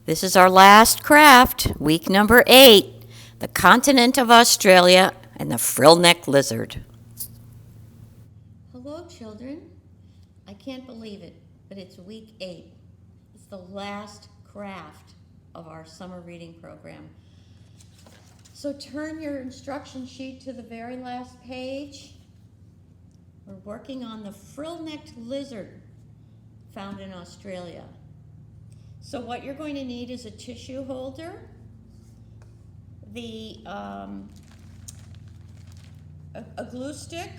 This is our last craft, week number 8, the continent of Australia and the Frilled Necked Lizard. Hello, children. I can't believe it, but it's week 8. It's the last craft of our summer reading program. So turn your instruction sheet to the very last page. We're working on the Frilled Necked Lizard found in Australia. So what you're going to need is a tissue holder, a glue stick,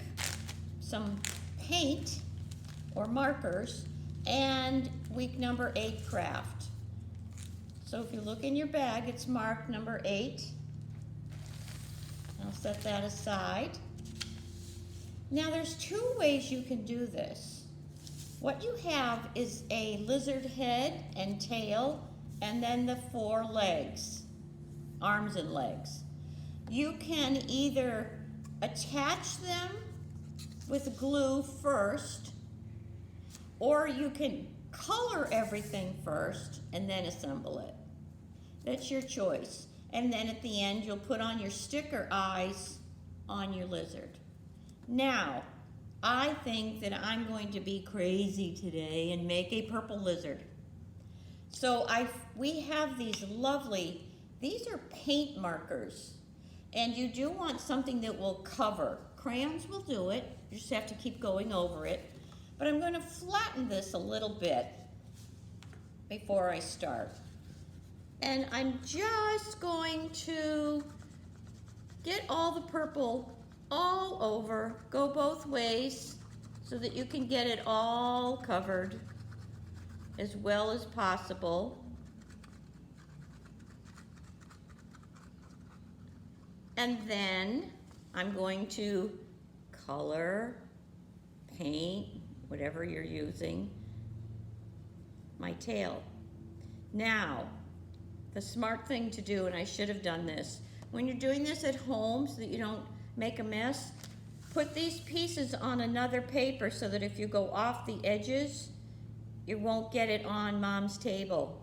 some paint or markers, and week number 8 craft. So if you look in your bag, it's marked number 8. I'll set that aside. Now there's 2 ways you can do this. What you have is a lizard head and tail, and then the 4 legs, arms and legs. You can either attach them with glue first, or you can color everything first and then assemble it. That's your choice. And then at the end, you'll put on your sticker eyes on your lizard. Now, I think that I'm going to be crazy today and make a purple lizard. So we have these these are paint markers. And you do want something that will cover. Crayons will do it. You just have to keep going over it. But I'm going to flatten this a little bit before I start. And I'm just going to get all the purple all over, go both ways so that you can get it all covered as well as possible. And then I'm going to color, paint, whatever you're using, my tail. Now, the smart thing to do, and I should have done this, when you're doing this at home so that you don't make a mess, put these pieces on another paper so that if you go off the edges, you won't get it on Mom's table.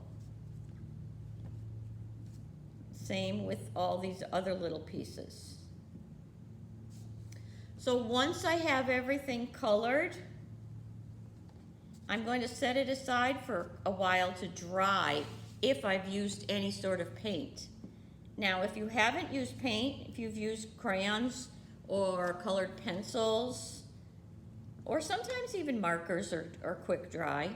Same with all these other little pieces. So once I have everything colored, I'm going to set it aside for a while to dry if I've used any sort of paint. Now, if you haven't used paint, if you've used crayons or colored pencils, or sometimes even markers or quick dry,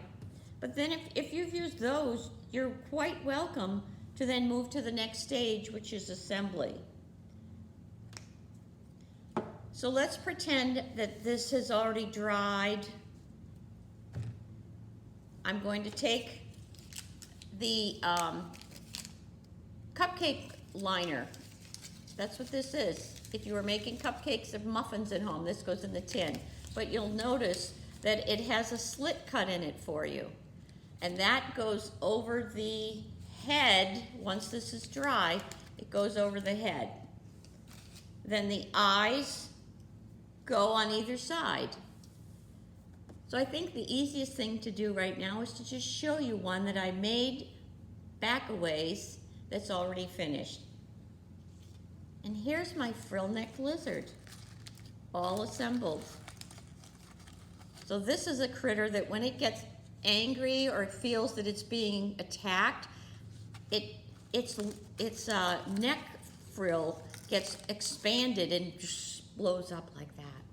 but then if you've used those, you're quite welcome to then move to the next stage, which is assembly. So let's pretend that this has already dried. I'm going to take the cupcake liner. That's what this is. If you were making cupcakes or muffins at home, this goes in the tin. But you'll notice that it has a slit cut in it for you. And that goes over the head. Once this is dry, it goes over the head. Then the eyes go on either side. So I think the easiest thing to do right now is to just show you one that I made back a ways that's already finished. And here's my Frilled Necked Lizard, all assembled. So this is a critter that when it gets angry or it feels that it's being attacked, its neck frill gets expanded and just blows up like that.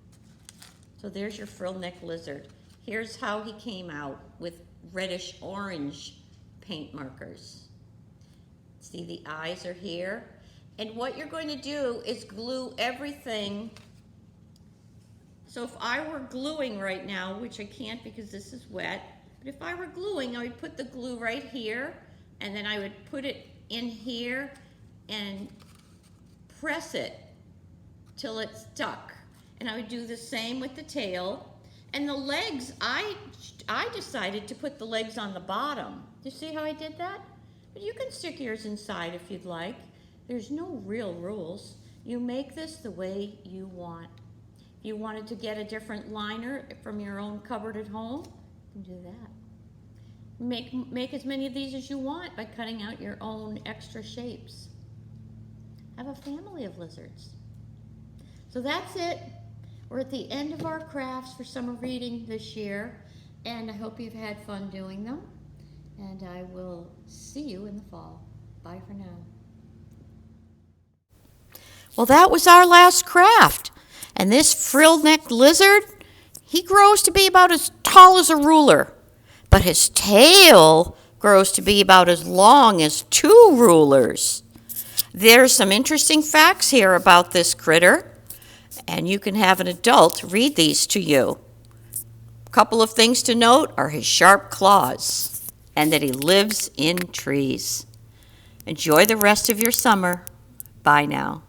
So there's your Frilled Necked Lizard. Here's how he came out with reddish orange paint markers. See, the eyes are here. And what you're going to do is glue everything. So if I were gluing right now, which I can't because this is wet, but if I were gluing, I would put the glue right here, and then I would put it in here and press it till it's stuck. And I would do the same with the tail. And the legs, I decided to put the legs on the bottom. You see how I did that? But you can stick yours inside if you'd like. There's no real rules. You make this the way you want. If you wanted to get a different liner from your own cupboard at home, you can do that. Make as many of these as you want by cutting out your own extra shapes. Have a family of lizards. So that's it. We're at the end of our crafts for summer reading this year, and I hope you've had fun doing them. And I will see you in the fall. Bye for now. Well, that was our last craft. And this frilled necked lizard, he grows to be about as tall as a ruler, but his tail grows to be about as long as 2 rulers. There's some interesting facts here about this critter, and you can have an adult read these to you. A couple of things to note are his sharp claws and that he lives in trees. Enjoy the rest of your summer. Bye now.